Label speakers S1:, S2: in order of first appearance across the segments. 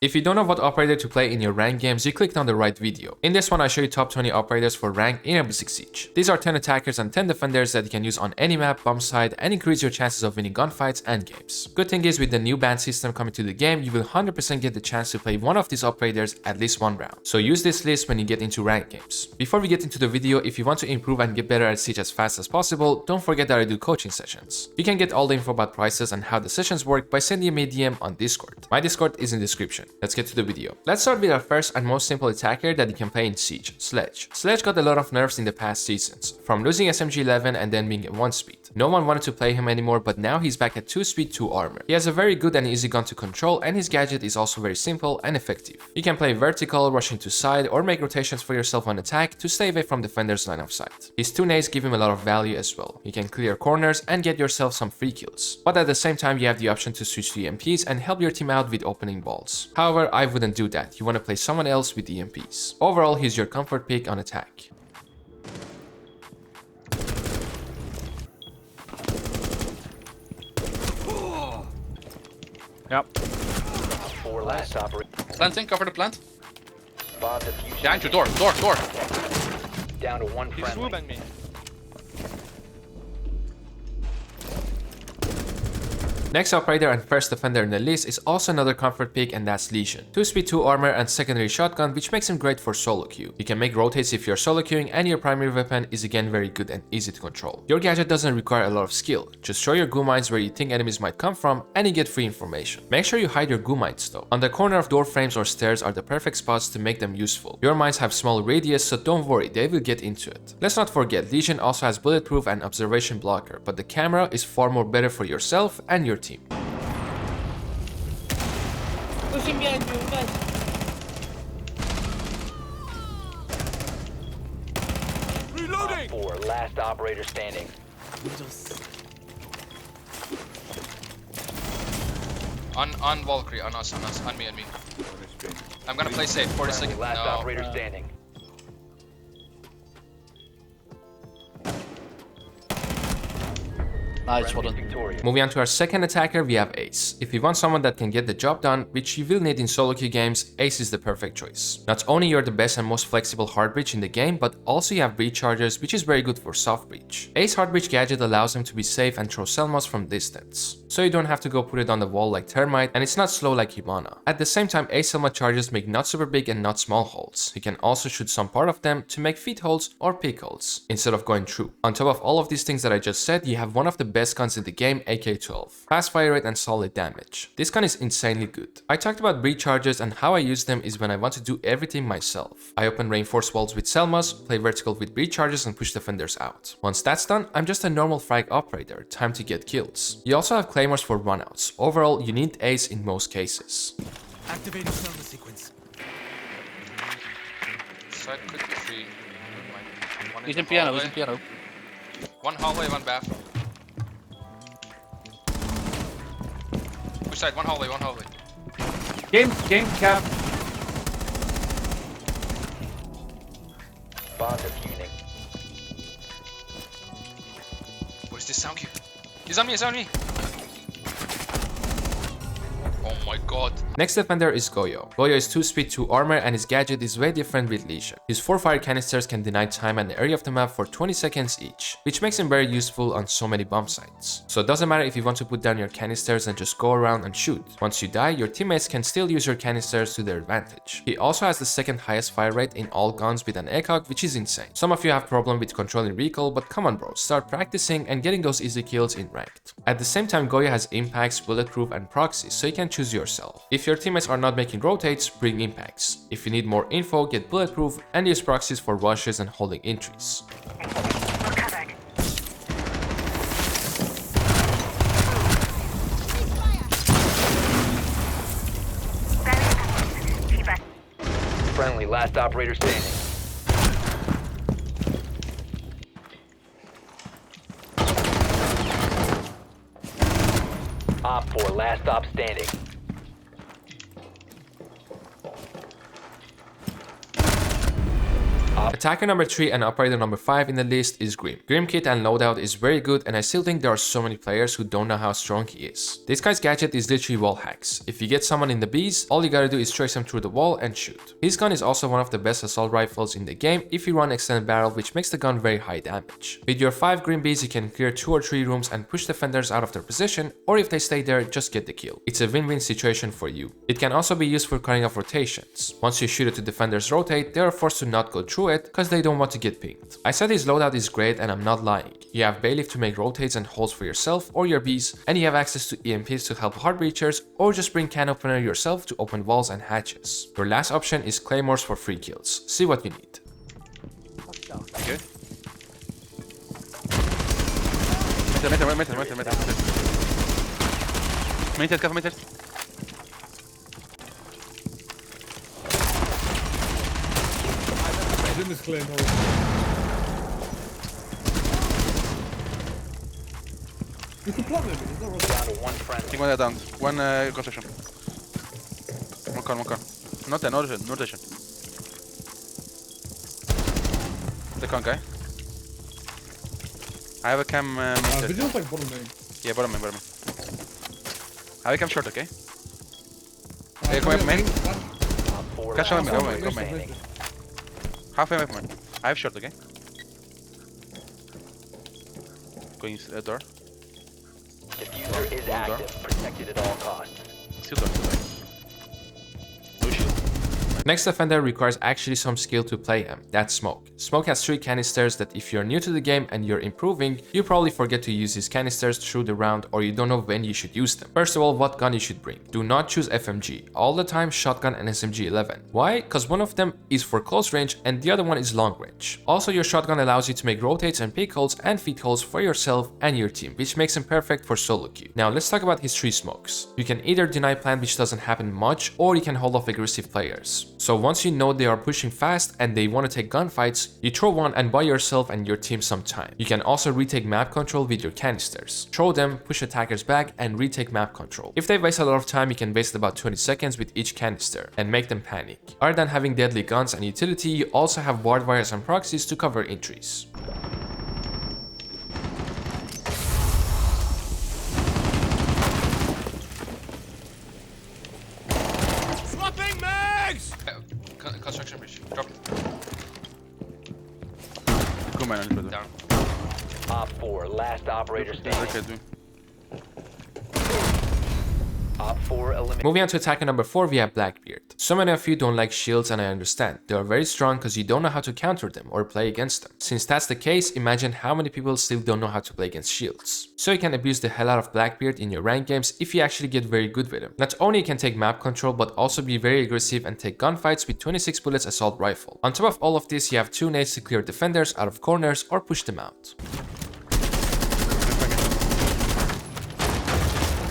S1: If you don't know what operator to play in your ranked games, you clicked on the right video. In this one, I show you top 20 operators for ranked in Rainbow Six Siege. These are 10 attackers and 10 defenders that you can use on any map, bomb site, and increase your chances of winning gunfights and games. Good thing is, with the new ban system coming to the game, you will 100% get the chance to play one of these operators at least one round. So use this list when you get into ranked games. Before we get into the video, if you want to improve and get better at Siege as fast as possible, don't forget that I do coaching sessions. You can get all the info about prices and how the sessions work by sending me a DM on Discord. My Discord is in the description. Let's get to the video. Let's start with our first and most simple attacker that you can play in Siege, Sledge. Sledge got a lot of nerfs in the past seasons, from losing SMG-11 and then being at 1 speed. No one wanted to play him anymore, but now he's back at 2 speed, 2 armor. He has a very good and easy gun to control, and his gadget is also very simple and effective. You can play vertical, rushing to side, or make rotations for yourself on attack to stay away from defender's line of sight. His 2 nades give him a lot of value as well. You can clear corners and get yourself some free kills. But at the same time, you have the option to switch to EMPs and help your team out with opening balls. However, I wouldn't do that. You want to play someone else with EMPs. Overall, he's your comfort pick on attack.
S2: Yep.
S3: Four last operator.
S2: Planting, cover the plant.
S3: Bomb diffusion.
S2: Behind you, door.
S3: Down to one
S4: He's
S3: friendly.
S4: swooping me.
S1: Next operator and first defender in the list is also another comfort pick, and that's Lesion. 2 speed, 2 armor, and secondary shotgun, which makes him great for solo queue. You can make rotates if you're solo queuing, and your primary weapon is again very good and easy to control. Your gadget doesn't require a lot of skill. Just show your goo mines where you think enemies might come from, and you get free information. Make sure you hide your goo mines though. On the corner of door frames or stairs are the perfect spots to make them useful. Your mines have small radius, so don't worry, they will get into it. Let's not forget, Lesion also has bulletproof and observation blocker, but the camera is far more better for yourself and your team.
S5: Pushing behind you, guys.
S3: Reloading. Four last operator standing.
S2: On Valkyrie, on us, on me. I'm gonna play safe, 40
S3: Friendly
S2: seconds.
S3: last
S2: No.
S3: operator standing.
S6: Nice, well
S3: Friendly
S6: done.
S3: victorious.
S1: Moving on to our second attacker, we have Ace. If you want someone that can get the job done, which you will need in solo queue games, Ace is the perfect choice. Not only you're the best and most flexible hard breach in the game, but also you have breach charges, which is very good for soft breach. Ace hard breach gadget allows him to be safe and throw Selmas from distance, so you don't have to go put it on the wall like Termite, and it's not slow like Hibana. At the same time, Ace Selma charges make not super big and not small holes. You can also shoot some part of them to make feet holes or pick holes, instead of going through. On top of all of these things that I just said, you have one of the best guns in the game, AK-12. Fast fire rate and solid damage. This gun is insanely good. I talked about breach charges, and how I use them is when I want to do everything myself. I open reinforced walls with Selmas, play vertical with breach charges, and push defenders out. Once that's done, I'm just a normal frag operator, time to get kills. You also have claymores for runouts. Overall, you need Ace in most cases.
S7: Activating Selma sequence.
S2: Side could be free. One
S6: He's
S2: in
S6: in piano,
S2: hallway.
S6: he's in piano.
S2: One hallway, one bathroom. Push side, one hallway.
S4: Game cap.
S3: Bomb diffusing.
S2: Where's this sound cue? He's on me! Oh my god.
S1: Next defender is Goyo. Goyo is 2 speed, 2 armor, and his gadget is way different with Lesion. His 4 fire canisters can deny time and area of the map for 20 seconds each, which makes him very useful on so many bomb sites. So it doesn't matter if you want to put down your canisters and just go around and shoot. Once you die, your teammates can still use your canisters to their advantage. He also has the second highest fire rate in all guns with an ACOG, which is insane. Some of you have problem with controlling recoil, but come on bro, start practicing and getting those easy kills in ranked. At the same time, Goyo has impacts, bulletproof, and proxies, so you can choose yourself. If your teammates are not making rotates, bring impacts. If you need more info, get bulletproof and use proxies for rushes and holding entries.
S3: Friendly last operator standing. Op 4 last stop standing. Op
S1: Attacker number 3 and operator number 5 in the list is Grim. Grim kit and loadout is very good, and I still think there are so many players who don't know how strong he is. This guy's gadget is literally wall hacks. If you get someone in the B's, all you gotta do is trace him through the wall and shoot. His gun is also one of the best assault rifles in the game if you run extended barrel, which makes the gun very high damage. With your 5 Grim B's, you can clear 2 or 3 rooms and push defenders out of their position, or if they stay there, just get the kill. It's a win-win situation for you. It can also be used for cutting off rotations. Once you shoot it to defenders rotate, they are forced to not go through it because they don't want to get pinged. I said his loadout is great, and I'm not lying. You have Bailiff to make rotates and holes for yourself or your B's, and you have access to EMPs to help hard breachers, or just bring can opener yourself to open walls and hatches. Your last option is claymores for free kills. See what you need.
S6: Okay. Meter. Meter.
S5: In this clear hole. You can plug them, it's not
S3: Down to one friendly.
S6: Take one down. One construction. One car. Not there, no rotation. The con guy. I have a cam.
S5: But you like bottom main.
S6: Yeah, bottom main. I have a cam short, okay? Hey, come here, main.
S3: Op 4
S6: Catch
S3: last
S6: on me, go
S3: operator
S6: main.
S3: standing.
S6: Halfway away from mine. I have short, okay? Going door.
S3: Diffuser is active, protected at all costs.
S6: Still door. No shield.
S1: Next defender requires actually some skill to play him. That's Smoke. Smoke has 3 canisters that if you're new to the game and you're improving, you probably forget to use these canisters through the round, or you don't know when you should use them. First of all, what gun you should bring. Do not choose FMG. All the time shotgun and SMG-11. Why? Because one of them is for close range and the other one is long range. Also, your shotgun allows you to make rotates and peek holes and feed holes for yourself and your team, which makes him perfect for solo queue. Now let's talk about his 3 smokes. You can either deny plant, which doesn't happen much, or you can hold off aggressive players. So once you know they are pushing fast and they want to take gunfights, you throw one and buy yourself and your team some time. You can also retake map control with your canisters. Throw them, push attackers back, and retake map control. If they waste a lot of time, you can waste about 20 seconds with each canister and make them panic. Other than having deadly guns and utility, you also have ward wires and proxies to cover entries.
S7: Swapping mags!
S2: Construction bridge. Drop.
S6: Go man, brother.
S2: Down.
S3: Op 4, last operator
S6: Okay,
S3: standing.
S6: dude.
S3: Op 4 eliminated.
S1: Moving on to attacker number 4, we have Blackbeard. So many of you don't like shields, and I understand. They are very strong because you don't know how to counter them or play against them. Since that's the case, imagine how many people still don't know how to play against shields. So you can abuse the hell out of Blackbeard in your ranked games if you actually get very good with him. Not only can take map control, but also be very aggressive and take gunfights with 26 bullets assault rifle. On top of all of this, you have 2 nades to clear defenders out of corners or push them out.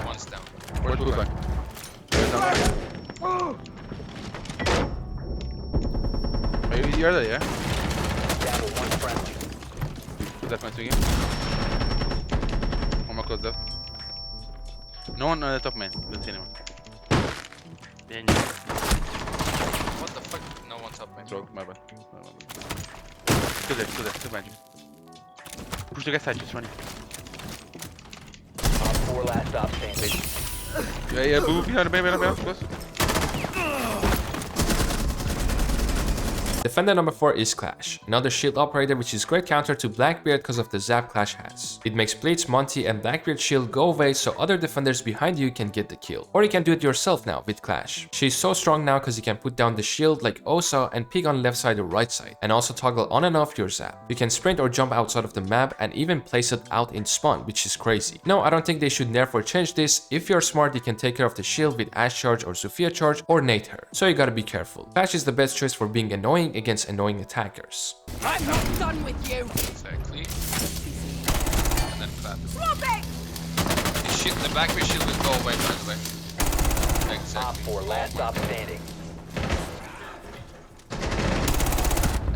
S2: One's down.
S6: Where's blue guy? You're there, yeah?
S3: Down to one friendly.
S6: That's my swinging. One more close left. No one on the top main. Don't see anyone.
S2: What the fuck? No one's up, man.
S6: Stroke, my bad. Still there, behind you. Push the guy side, just running.
S3: Op 4 last stop standing.
S6: Yeah, boo, behind, close.
S1: Defender number 4 is Clash, another shield operator which is great counter to Blackbeard because of the zap Clash has. It makes Blitz, Monty and Blackbeard shield go away so other defenders behind you can get the kill. Or you can do it yourself now with Clash. She's so strong now because you can put down the shield like Osa and peek on left side or right side, and also toggle on and off your zap. You can sprint or jump outside of the map and even place it out in spawn, which is crazy. No, I don't think they should nerf or change this. If you're smart, you can take care of the shield with Ash Charge or Sophia Charge or nade her. So you gotta be careful. Clash is the best choice for being annoying against annoying attackers.
S8: I'm not done with you.
S2: Exactly. And then clap.
S8: Drop it.
S2: The Blackbeard shield will go away, by the way.
S3: Op
S2: Exactly.
S3: 4 last stop standing.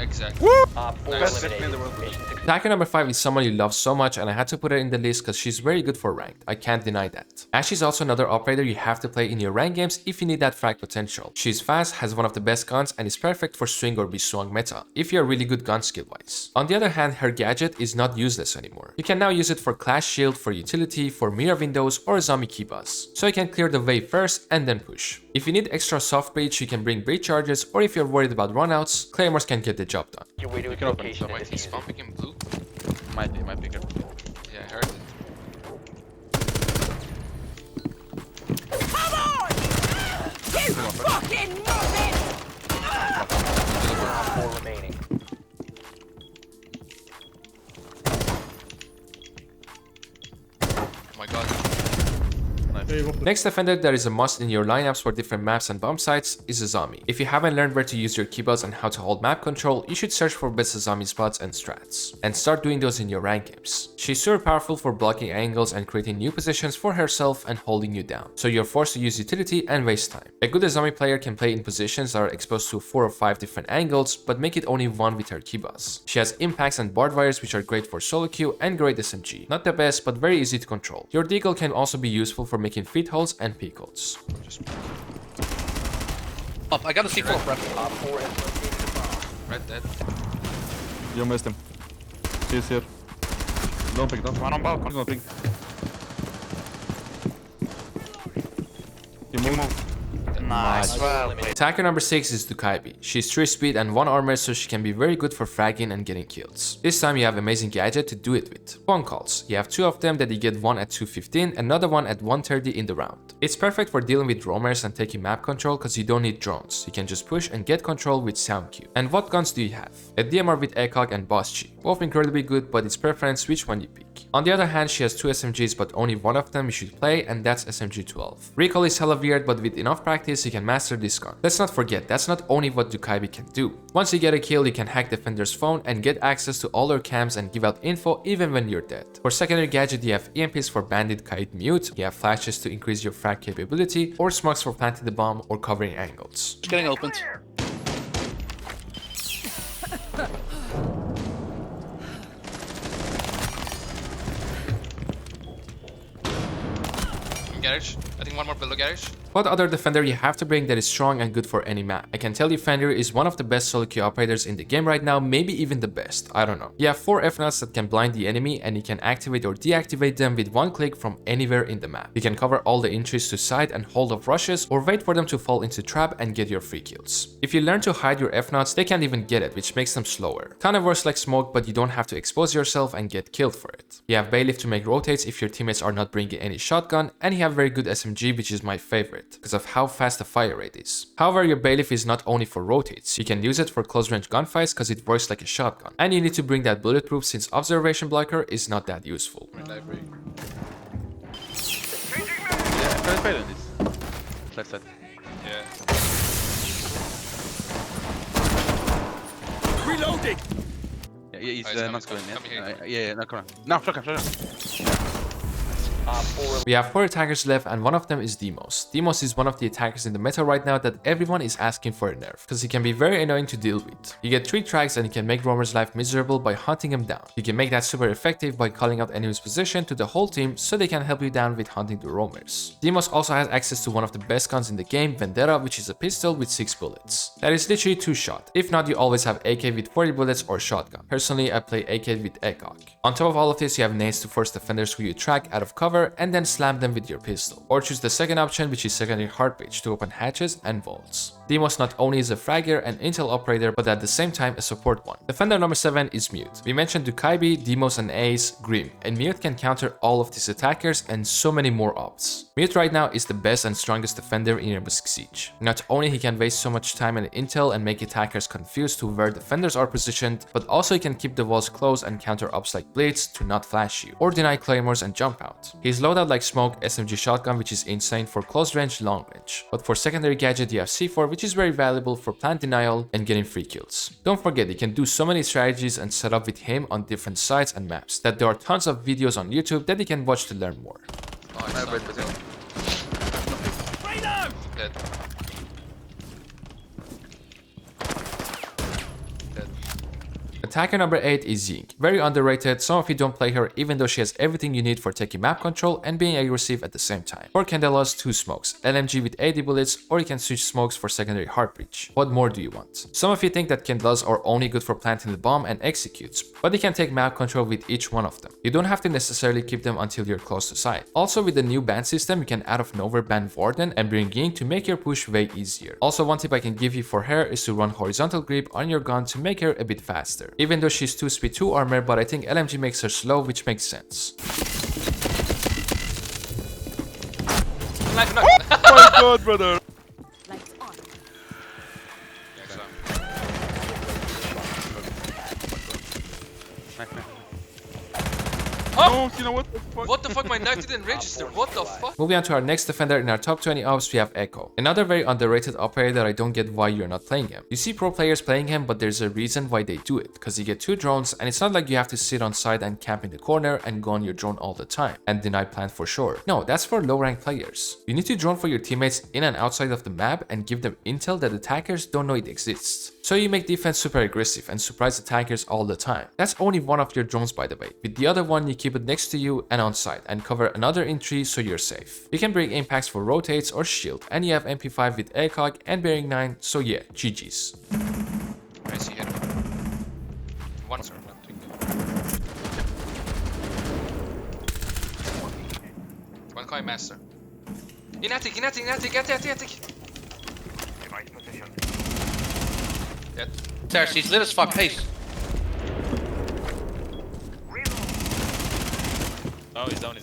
S2: Exactly.
S3: Op 4
S6: Best weapon in the
S3: eliminated.
S6: world.
S3: Mission success.
S1: Attacker number 5 is someone you love so much and I had to put her in the list because she's very good for ranked. I can't deny that. And she's also another operator you have to play in your ranked games if you need that frag potential. She's fast, has one of the best guns and is perfect for swing or be swung meta, if you're really good gun skill wise. On the other hand, her gadget is not useless anymore. You can now use it for clash shield, for utility, for mirror windows or zombie key buzz. So you can clear the way first and then push. If you need extra soft breach, you can bring breach charges, or if you're worried about runouts, claymores can get the job done.
S3: Your way to its
S6: can open
S3: location
S6: some.
S3: and
S2: Wait, he's
S3: defuse it.
S2: pumping in blue?
S6: Might be good.
S2: Yeah, I heard it.
S8: Come on! You fucking muppet!
S3: 4 remaining.
S2: Oh my god.
S5: There you go.
S1: Next defender that is a must in your lineups for different maps and bomb sites is Azami. If you haven't learned where to use your keyboards and how to hold map control, you should search for best Azami spots and strats, and start doing those in your rank games. She's super powerful for blocking angles and creating new positions for herself and holding you down, so you're forced to use utility and waste time. A good Azami player can play in positions that are exposed to 4 or 5 different angles, but make it only one with her keyboards. She has impacts and barbed wires which are great for solo queue and great SMG. Not the best, but very easy to control. Your deagle can also be useful for making feet holds and peek holds.
S9: Up, I got a C4 prep.
S3: Op 4 has located a bomb.
S2: Red dead.
S10: You missed him. He's here. Don't pick, don't.
S6: One on balcony.
S10: Don't pick. You move.
S6: Nice. Well,
S1: Attacker number 6 is Dukaibi. She's 3 speed and 1 armor, so she can be very good for fragging and getting kills. This time you have amazing gadget to do it with. Phone calls. You have 2 of them that you get one at 2:15, another one at 1:30 in the round. It's perfect for dealing with roamers and taking map control because you don't need drones. You can just push and get control with sound cue. And what guns do you have? A DMR with ACOG and Boss G. Both incredibly good, but it's preference which one you pick. On the other hand, she has 2 SMGs, but only one of them you should play, and that's SMG-12. Recoil is hella weird, but with enough practice, you can master this gun. Let's not forget, that's not only what Dukaibi can do. Once you get a kill, you can hack defender's phone and get access to all their cams and give out info even when you're dead. For secondary gadget, you have EMPs for bandit kite mute, you have flashes to increase your frag capability, or smokes for planting the bomb or covering angles.
S9: Just getting opened.
S2: Garage. I think one more below garage.
S1: What other defender you have to bring that is strong and good for any map? I can tell you Fenrir is one of the best solo queue operators in the game right now, maybe even the best, I don't know. You have 4 F-nuts that can blind the enemy and you can activate or deactivate them with one click from anywhere in the map. You can cover all the entries to side and hold off rushes or wait for them to fall into trap and get your free kills. If you learn to hide your F-nuts, they can't even get it, which makes them slower. Kinda works like smoke, but you don't have to expose yourself and get killed for it. You have Bailiff to make rotates if your teammates are not bringing any shotgun, and you have very good SMG, which is my favorite because of how fast the fire rate is. However, your Bailiff is not only for rotates, you can use it for close range gunfights because it works like a shotgun. And you need to bring that bulletproof since observation blocker is not that useful.
S2: Library.
S6: Yeah, let's play on this. Left side.
S2: Yeah.
S7: Reloading!
S6: Yeah, he's
S2: he's coming,
S6: not going in.
S2: come here.
S6: Yeah, no, come on. No, shot him.
S3: Op 4
S1: We have 4 attackers left and one of them is Demos. Demos is one of the attackers in the meta right now that everyone is asking for a nerf because he can be very annoying to deal with. You get 3 tracks and you can make roamers' life miserable by hunting him down. You can make that super effective by calling out enemy's position to the whole team so they can help you down with hunting the roamers. Demos also has access to one of the best guns in the game, Vendetta, which is a pistol with 6 bullets. That is literally 2 shot. If not, you always have AK with 40 bullets or shotgun. Personally, I play AK with ACOG. On top of all of this, you have nades to force defenders who you track out of cover and then slam them with your pistol. Or choose the second option, which is secondary hard breach to open hatches and vaults. Demos not only is a fragger and intel operator, but at the same time a support one. Defender number 7 is Mute. We mentioned Dukaibi, Demos and Ace, Grim, and Mute can counter all of these attackers and so many more ops. Mute right now is the best and strongest defender in Rainbow Six Siege. Not only he can waste so much time and intel and make attackers confused to where defenders are positioned, but also he can keep the walls closed and counter ops like Blitz to not flash you, or deny claymores and jump out. He's loadout like smoke, SMG shotgun, which is insane for close range, long range. But for secondary gadget, you have C4, which is very valuable for plant denial and getting free kills. Don't forget, you can do so many strategies and set up with him on different sites and maps that there are tons of videos on YouTube that you can watch to learn more.
S2: Oh, it's not. Dead. Dead.
S1: Attacker number 8 is Ying. Very underrated, some of you don't play her even though she has everything you need for taking map control and being aggressive at the same time. For Candelas, 2 smokes, LMG with 80 bullets, or you can switch smokes for secondary heart breach. What more do you want? Some of you think that Candelas are only good for planting the bomb and executes, but you can take map control with each one of them. You don't have to necessarily keep them until you're close to site. Also, with the new ban system, you can out of nowhere ban Warden and bring Ying to make your push way easier. Also, one tip I can give you for her is to run horizontal grip on your gun to make her a bit faster. Even though she's 2 speed 2 armor, but I think LMG makes her slow, which makes sense.
S2: Knife, knife.
S6: Oh my god, brother.
S8: Lights on.
S2: Yeah, so.
S6: No, Sina, what the fuck?
S2: What the fuck? My knife didn't register. What the fuck?
S1: Moving on to our next defender in our top 20 ops, we have Echo. Another very underrated operator that I don't get why you're not playing him. You see pro players playing him, but there's a reason why they do it. Because you get 2 drones, and it's not like you have to sit on side and camp in the corner and go on your drone all the time and deny plant for sure. No, that's for low rank players. You need to drone for your teammates in and outside of the map and give them intel that attackers don't know it exists. So you make defense super aggressive and surprise attackers all the time. That's only one of your drones, by the way. With the other one, you keep it next to you and on site and cover another entry so you're safe. You can bring impacts for rotates or shield, and you have MP5 with ACOG and bearing 9, so yeah, GG's.
S2: I see him. One sir, not doing good. One coin master. In attic. Dead.
S9: Stairs, he's lit as fuck. Pace.
S7: Oh, he's down.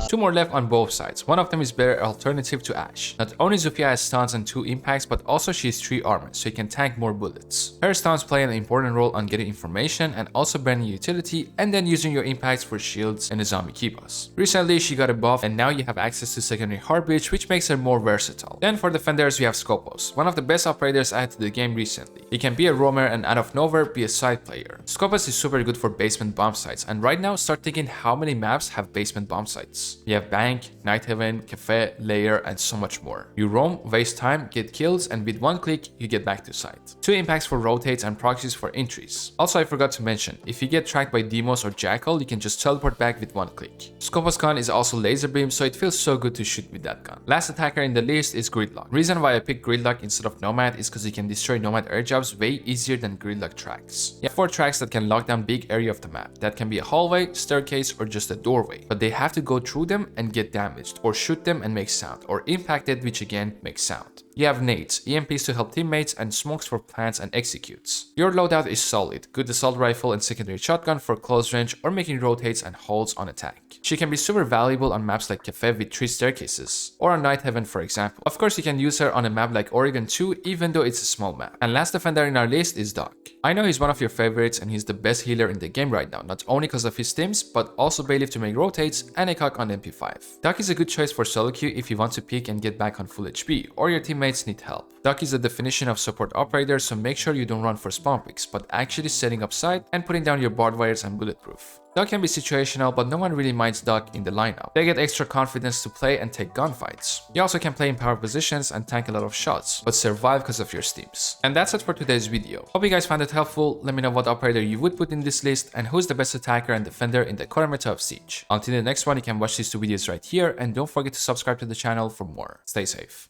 S1: 2 more left on both sides. One of them is better alternative to Ashe. Not only Zofia has stuns and 2 impacts, but also she has 3 armor, so you can tank more bullets. Her stuns play an important role on getting information and also burning utility, and then using your impacts for shields and the zombie key boss. Recently, she got a buff, and now you have access to secondary heart breach, which makes her more versatile. Then for defenders, we have Skopos, one of the best operators added to the game recently. He can be a roamer and out of nowhere be a side player. Skopos is super good for basement bomb sites, and right now start thinking how many maps have basement bomb sites. You have Bank, Night Haven, Cafe, Layer, and so much more. You roam, waste time, get kills, and with 1 click, you get back to site. 2 impacts for rotates and proxies for entries. Also, I forgot to mention, if you get tracked by Demos or Jackal, you can just teleport back with 1 click. Skopos gun is also laser beam, so it feels so good to shoot with that gun. Last attacker in the list is Gridlock. Reason why I picked Gridlock instead of Nomad is because you can destroy Nomad air jobs way easier than Gridlock tracks. You have 4 tracks that can lock down big area of the map. That can be a hallway, staircase, or just a doorway. But they have to go through them and get damaged, or shoot them and make sound, or impacted, which again makes sound. You have nades, EMPs to help teammates, and smokes for plants and executes. Your loadout is solid, good assault rifle and secondary shotgun for close range or making rotates and holds on attack. She can be super valuable on maps like Cafe with 3 staircases, or on Night Haven for example. Of course, you can use her on a map like Oregon 2, even though it's a small map. And last defender in our list is Doc. I know he's one of your favorites and he's the best healer in the game right now, not only because of his stims, but also Bailiff to make rotates and a cock on MP5. Doc is a good choice for solo queue if you want to peek and get back on full HP, or your teammates need help. Doc is the definition of support operator, so make sure you don't run for spawn picks, but actually setting up site and putting down your barbed wires and bulletproof. Doc can be situational, but no one really minds Doc in the lineup. They get extra confidence to play and take gunfights. You also can play in power positions and tank a lot of shots, but survive because of your stims. And that's it for today's video. Hope you guys found it helpful. Let me know what operator you would put in this list and who's the best attacker and defender in the current meta of Siege. Until the next one, you can watch these 2 videos right here, and don't forget to subscribe to the channel for more. Stay safe.